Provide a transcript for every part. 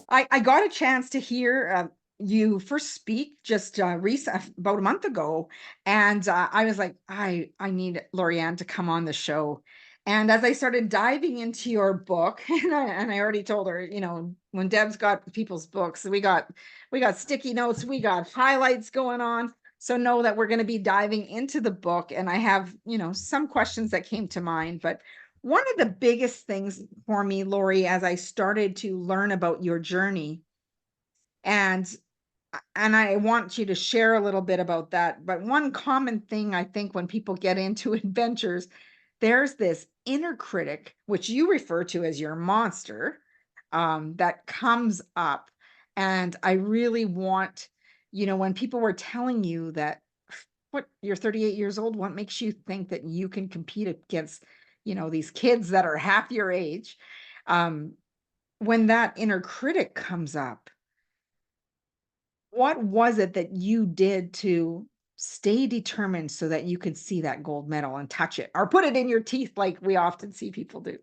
I got a chance to hear you first speak just recent about a month ago, and I was like, I need Lori-Ann to come on the show. And as I started diving into your book, and I already told her, when Deb's got people's books, we got sticky notes, we got highlights going on. So know that we're going to be diving into the book, and I have, some questions that came to mind, but one of the biggest things for me, Lori, as I started to learn about your journey, and I want you to share a little bit about that. But one common thing I think when people get into adventures, there's this inner critic, which you refer to as your monster, that comes up. And I really want, when people were telling you that, what, you're 38 years old, what makes you think that you can compete against, these kids that are half your age? Um, when that inner critic comes up, what was it that you did to stay determined so that you could see that gold medal and touch it or put it in your teeth like we often see people do?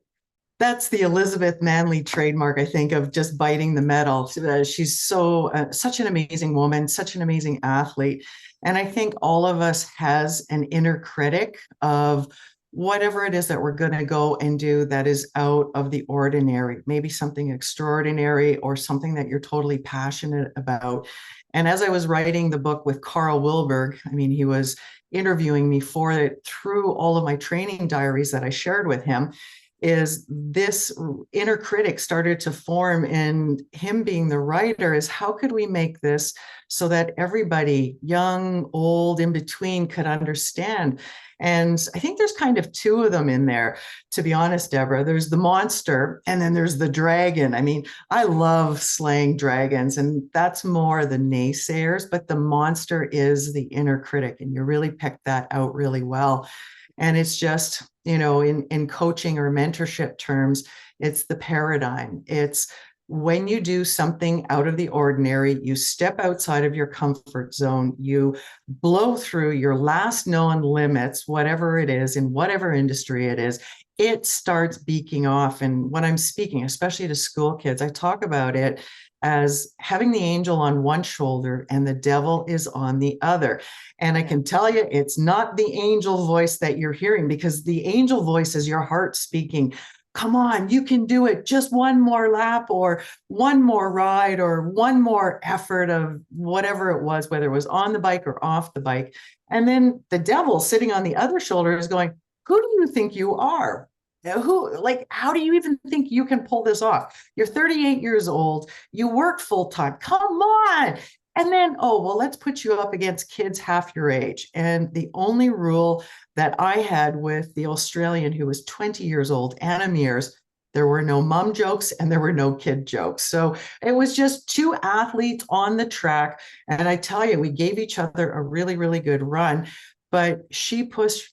That's the Elizabeth Manley trademark, I think, of just biting the metal. She's such an amazing woman, such an amazing athlete. And I think all of us has an inner critic of whatever it is that we're going to go and do that is out of the ordinary, maybe something extraordinary or something that you're totally passionate about. And as I was writing the book with Carl Wilberg, I mean, he was interviewing me for it through all of my training diaries that I shared with him, is this inner critic started to form, and him being the writer is how could we make this so that everybody, young, old, in between, could understand. And I think there's kind of two of them in there, to be honest, Deborah. There's the monster and then there's the dragon. I mean, I love slaying dragons, and that's more the naysayers, but the monster is the inner critic, and you really picked that out really well. And it's just, in coaching or mentorship terms, it's the paradigm. It's when you do something out of the ordinary, you step outside of your comfort zone, you blow through your last known limits, whatever it is, in whatever industry it is, it starts beaking off. And when I'm speaking, especially to school kids, I talk about it as having the angel on one shoulder and the devil is on the other. And I can tell you, it's not the angel voice that you're hearing, because the angel voice is your heart speaking. Come on, you can do it. Just one more lap or one more ride or one more effort of whatever it was, whether it was on the bike or off the bike. And then the devil sitting on the other shoulder is going, who do you think you are? How do you even think you can pull this off? You're 38 years old. You work full time. Come on. And then, oh, well, let's put you up against kids half your age. And the only rule that I had with the Australian who was 20 years old, Anna Mears, there were no mom jokes and there were no kid jokes. So it was just two athletes on the track. And I tell you, we gave each other a really, really good run. But she pushed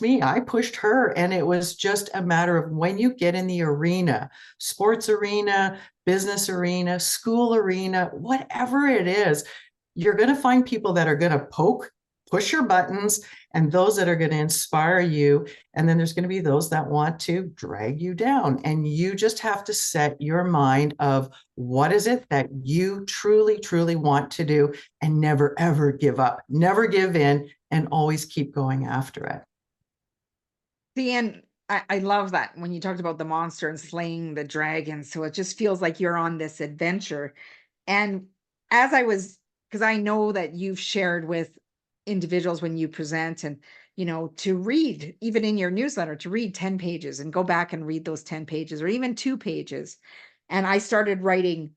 me, I pushed her, and it was just a matter of when you get in the arena, sports arena, business arena, school arena, whatever it is, you're going to find people that are going to push your buttons, and those that are going to inspire you. And then there's going to be those that want to drag you down. And you just have to set your mind of what is it that you truly, truly want to do, and never, ever give up, never give in, and always keep going after it. See, and I love that when you talked about the monster and slaying the dragon. So it just feels like you're on this adventure. And as I was, because I know that you've shared with individuals when you present, and, to read, even in your newsletter, to read 10 pages and go back and read those 10 pages or even 2 pages. And I started writing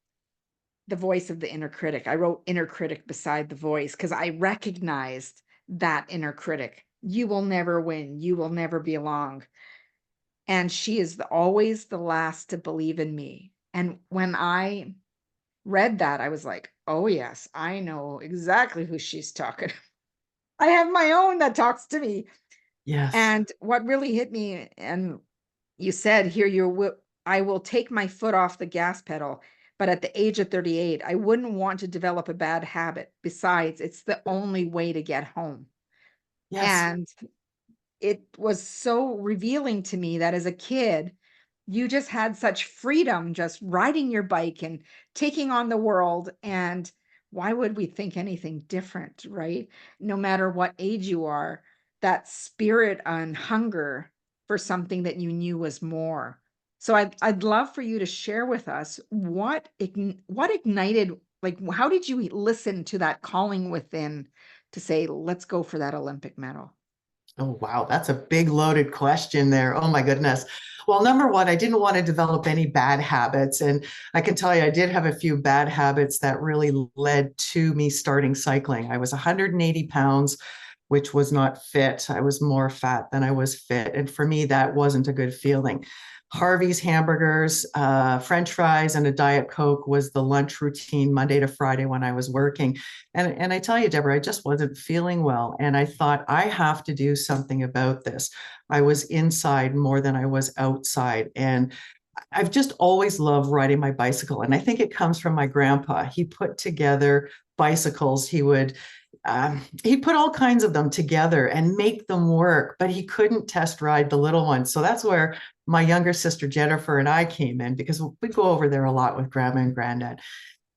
the voice of the inner critic. I wrote inner critic beside the voice because I recognized that inner critic. You will never win. You will never belong. And she is always the last to believe in me. And when I read that, I was like, oh, yes, I know exactly who she's talking. I have my own that talks to me. Yes. And what really hit me, and you said here, I will take my foot off the gas pedal. But at the age of 38, I wouldn't want to develop a bad habit. Besides, it's the only way to get home. Yes. And it was so revealing to me that as a kid, you just had such freedom just riding your bike and taking on the world. And why would we think anything different, right? No matter what age you are, that spirit and hunger for something that you knew was more. So I'd love for you to share with us what ignited, like, how did you listen to that calling within to say, let's go for that Olympic medal? Oh, wow. That's a big loaded question there. Oh, my goodness. Well, number one, I didn't want to develop any bad habits. And I can tell you, I did have a few bad habits that really led to me starting cycling. I was 180 pounds, which was not fit. I was more fat than I was fit. And for me, that wasn't a good feeling. Harvey's hamburgers, French fries, and a Diet Coke was the lunch routine Monday to Friday when I was working. And I tell you, Deborah, I just wasn't feeling well. And I thought, I have to do something about this. I was inside more than I was outside. And I've just always loved riding my bicycle. And I think it comes from my grandpa. He put together bicycles. He put all kinds of them together and make them work, but he couldn't test ride the little ones. So that's where my younger sister Jennifer and I came in, because we go over there a lot with grandma and granddad,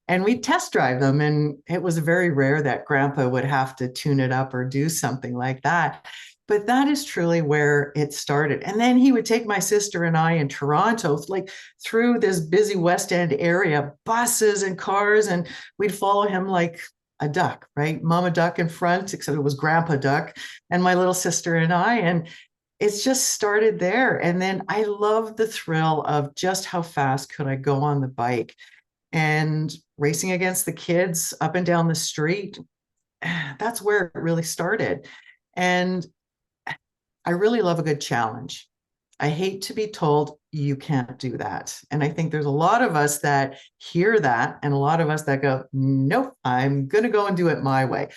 and we test drive them. And it was very rare that grandpa would have to tune it up or do something like that. But that is truly where it started. And then he would take my sister and I in Toronto, like through this busy West End area, buses and cars, and we'd follow him like a duck, right? Mama duck in front, except it was Grandpa duck, and my little sister and I. And it's just started there. And then I love the thrill of just how fast could I go on the bike, and racing against the kids up and down the street. That's where it really started. And I really love a good challenge. I hate to be told you can't do that. And I think there's a lot of us that hear that, and a lot of us that go, nope, I'm going to go and do it my way.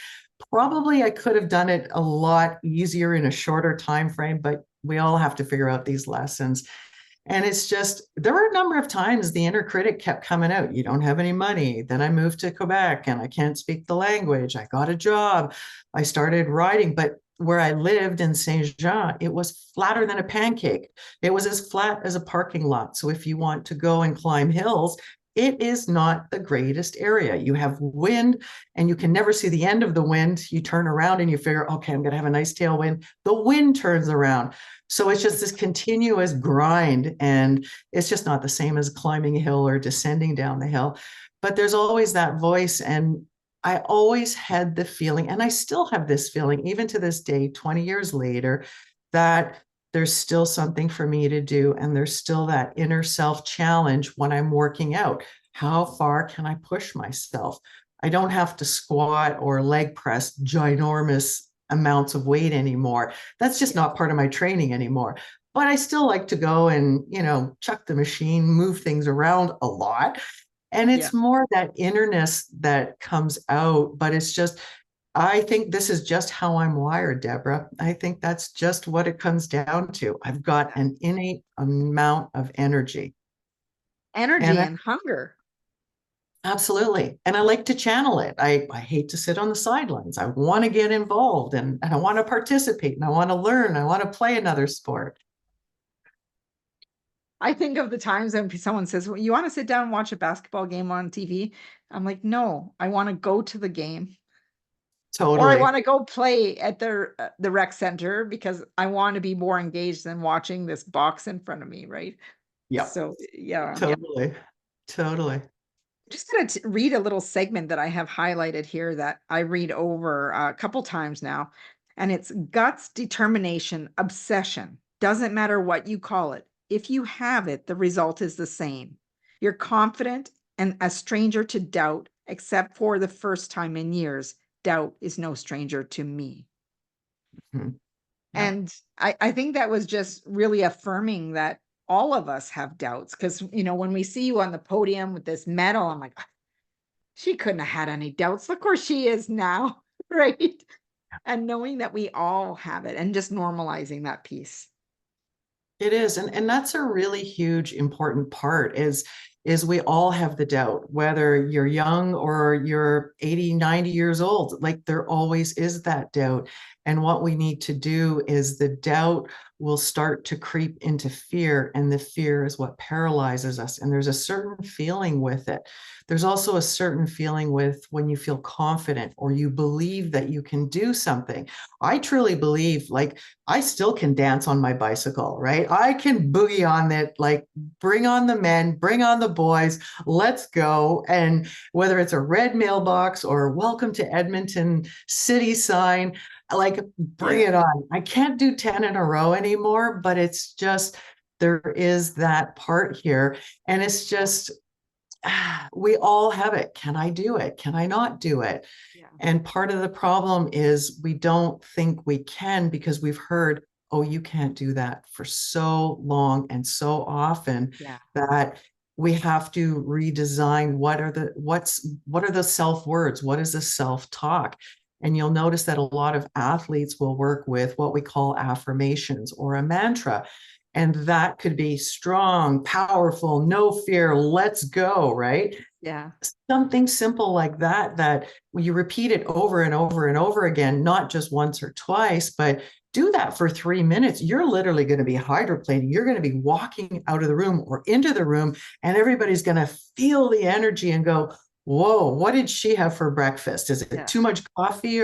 Probably I could have done it a lot easier in a shorter time frame, but we all have to figure out these lessons. And it's just, there were a number of times the inner critic kept coming out. You don't have any money. Then I moved to Quebec and I can't speak the language. I got a job. I started writing, but where I lived in Saint Jean, it was flatter than a pancake. It was as flat as a parking lot. So if you want to go and climb hills, it is not the greatest area. You have wind and you can never see the end of the wind. You turn around and you figure, okay, I'm going to have a nice tailwind. The wind turns around. So it's just this continuous grind, and it's just not the same as climbing a hill or descending down the hill. But there's always that voice. And I always had the feeling, and I still have this feeling, even to this day, 20 years later, that there's still something for me to do. And there's still that inner self challenge when I'm working out. How far can I push myself? I don't have to squat or leg press ginormous amounts of weight anymore. That's just not part of my training anymore. But I still like to go and, chuck the machine, move things around a lot. And Yeah. it's more that innerness that comes out, but it's just, I think this is just how I'm wired, Deborah. I think that's just what it comes down to. I've got an innate amount of energy. And Energy I, and hunger. absolutely. And I like to channel it. I hate to sit on the sidelines. I want to get involved, and I want to participate, and I want to learn. I want to play another sport. I think of the times when someone says, well, you want to sit down and watch a basketball game on TV? I'm like, no, I want to go to the game, or I Totally. want to go play at the rec center because I want to be more engaged than watching this box in front of me, right? Yep. So, yeah. Totally. Totally. Just going to read a little segment that I have highlighted here that I read over a couple times now. And it's guts, determination, obsession. Doesn't matter what you call it. If you have it, the result is the same. You're confident and a stranger to doubt, except for the first time in years. Doubt is no stranger to me. Mhm. Yep. And I think that was just really affirming that all of us have doubts. Because, when we see you on the podium with this medal, I'm like, she couldn't have had any doubts. Of course she is now, right? And knowing that we all have it and just normalizing that piece. It is. And that's a really huge, important part is we all have the doubt, whether you're young or you're 80, 90 years old, like there always is that doubt. And what we need to do is the doubt will start to creep into fear, and the fear is what paralyzes us. And there's a certain feeling with it. There's also a certain feeling with when you feel confident or you believe that you can do something. I truly believe, like, I still can dance on my bicycle, right? I can boogie on it, like, bring on the men, bring on the boys, let's go. And whether it's a red mailbox or welcome to Edmonton city sign, like, bring it on. I can't do 10 in a row anymore, but it's just, there is that part here. And it's just, we all have it. Can I do it? Can I not do it? Yeah. And part of the problem is we don't think we can because we've heard, oh, you can't do that for so long and so often Yeah. that we have to redesign what are the self words? What is the self talk? And you'll notice that a lot of athletes will work with what we call affirmations or a mantra. And that could be strong, powerful, no fear, let's go, right? Yeah. Something simple like that, that you repeat it over and over and over again, not just once or twice, but do that for 3 minutes. You're literally going to be hydroplaning. You're going to be walking out of the room or into the room, and everybody's going to feel the energy and go, whoa, what did she have for breakfast? Is it too much coffee?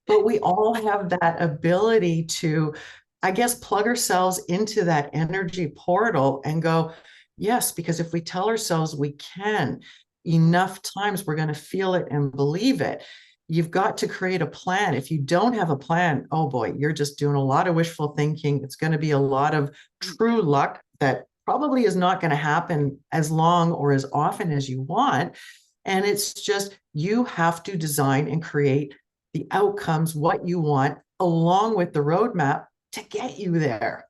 But we all have that ability to, I guess, plug ourselves into that energy portal and go, yes, because if we tell ourselves we can, enough times we're going to feel it and believe it. You've got to create a plan. If you don't have a plan, oh boy, you're just doing a lot of wishful thinking. It's going to be a lot of true luck that probably is not going to happen as long or as often as you want. And it's just, you have to design and create the outcomes, what you want, along with the roadmap to get you there.